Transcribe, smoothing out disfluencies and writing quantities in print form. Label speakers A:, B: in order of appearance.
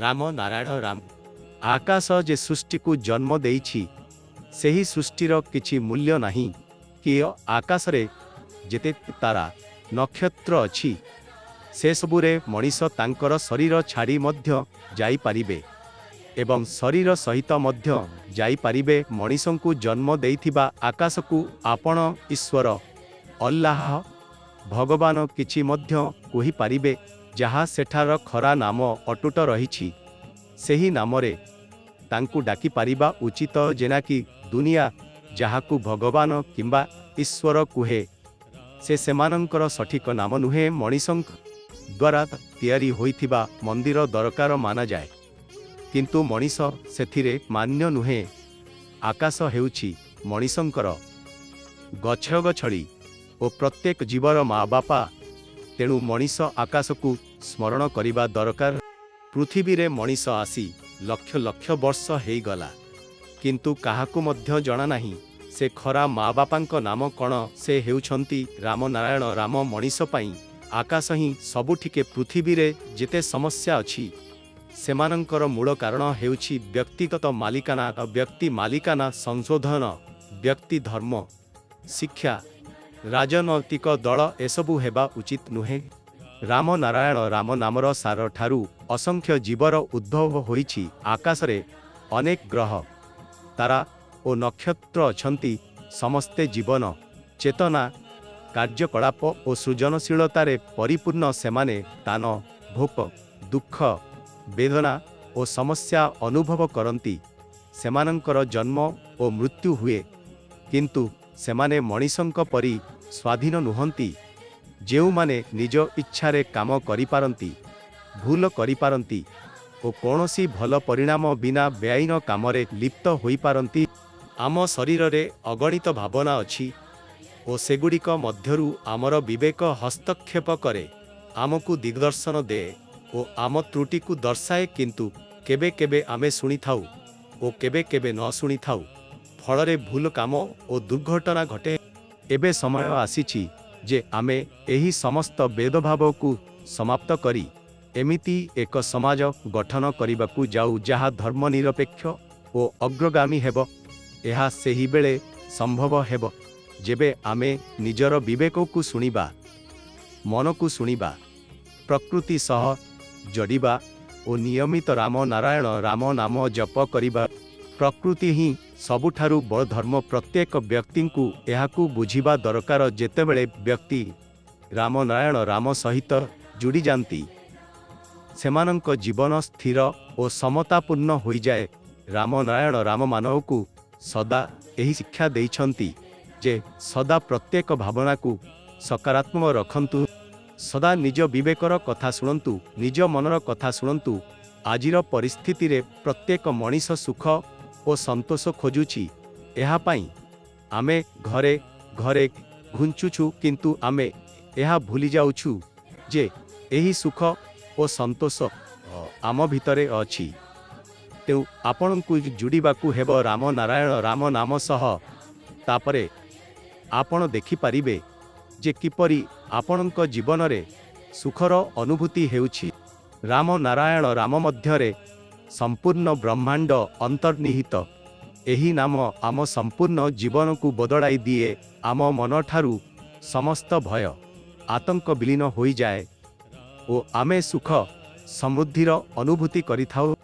A: राम नारायण राम आकाश जे सृष्टि को जन्म देइछि सेही सृष्टिर किछि मूल्य नाही कि आकाश रे जेते तारा नक्षत्र अछि से सबुरे मनीष तांकर शरीर छाड़ी मध्य जाई पारिबे एवं शरीर सहित मध्य जाई पारिबे। मनीषंकु जन्म देइथिबा आकाश को आपण ईश्वर अल्लाह भगवान किछि मध्य कहि पारिबे जहाँ सेठार खरा नाम अटुट रहिछि सेही नामरे तांकु डाकी पारिबा उचित जेनाकि दुनिया जहाकु भगवान किंबा ईश्वर कुहे से सेमानंकर सठिक नाम नुहे। मनीषंक द्वारा तैयारी होइथिबा मंदिर दरकार माना जाए किंतु मनीष सेथिरे मान्य नुहे। आकाश हेउछि मनीषंकर गछगछड़ी ओ प्रत्येक जीवर माँ बापा तेणु मनीष आकाश को स्मरण करिबा दरकार। पृथ्वी रे मनीष आसी लक्ष लक्ष वर्ष हेई गला किंतु काहाकु मध्य जणा नाही से खरा माँ बापांक नाम कण। से हेउछंती राम नारायण राम। मनीष पई आकाश ही सबुठिके पृथ्वी रे जेते समस्या अछि सेमानंकर मूल कारण हेउछि व्यक्तिगत मालिकाना। व्यक्ति मालिकाना संशोधन व्यक्ति धर्म शिक्षा राजनैतिक दल एसबु हेबा उचित नुहे। राम नारायण राम नामर सार ठारू असंख्य जीवर उद्भव होइछि। आकाश रे अनेक ग्रह तारा ओ नक्षत्र अछंती। समस्ते जीवन चेतना कार्यकलाप ओ सृजनशीलतारे परिपूर्ण। सेमाने तान भोक दुख वेदना ओ समस्या अनुभव करती। सेमानंकर जन्म ओ मृत्यु हुए किंतु सेमाने मनीषंक परि स्वाधीन नुहंती जेउ माने निज इच्छारे काम करि पारंती भूल करि पारंती ओ कोनोसी भल परिणाम बिना बेआईन कामरे लिप्त होई पारंती। आम शरीर रे अगणित भावना अछि ओ सेगुड़िक मध्यरु आमर विवेक हस्तक्षेप करे आमकु दिग्दर्शन दे ओ आम त्रुटि को दर्शाए किंतु केबे केबे आमे सुनी थाउ ओ केबे केबे न सुनी थाउ फलरे भूल काम ओ दुर्घटना घटे। एबे समय आसीछि जे आमे एही समस्त भेदभाव को समाप्त करी एमिति एक समाज गठन करिबाकु जाऊ जहा धर्मनिरपेक्ष ओ अग्रगामी हेब। एहा सेही बेले संभव हेब जेबे आमे निजर विवेक को सुनिबा मन को सुनिबा प्रकृति सह जड़िबा ओ नियमित राम नारायण राम नाम जप करिबा। प्रकृति ही सबुठारु बड़ धर्म। प्रत्येक व्यक्ति को एहाकु बुझिबा दरकार। जेतेबेले व्यक्ति राम नारायण राम सहित जुड़ी जाती सेमानंक जीवन स्थिर ओ समतापूर्ण होई जाए। राम नारायण राम मानवकु सदा एही शिक्षा देइछंती जे सदा प्रत्येक भावना को सकारात्मक रखंतु सदा निज विवेकर कथा शुणंतु निज मनर कथा शुणंतु। आजिर परिस्थिति रे प्रत्येक मनीष सुख ओ संतोष खोजुछि। एहा पाई आमे घरे घरे घुंचुछु किंतु आमे एहा भूली जाउछु जे एही सुख ओ संतोष आम भितरे अछि। तेउ आपनकु जुड़िबाकु हेबो राम नारायण राम नाम सह। तापरे आपण देखि पारिबे जे किपरि आपणक जीवन रे सुखर अनुभूति हेउछि। राम नारायण राम मध्यरे संपूर्ण ब्रह्मांड अंतर्निहित। एही नाम आम संपूर्ण जीवन को बदलाई दिए। आम मन ठारू समस्त भय आतंक विलीन होई जाए ओ आमे सुख समृद्धिर अनुभूति करिथाउ।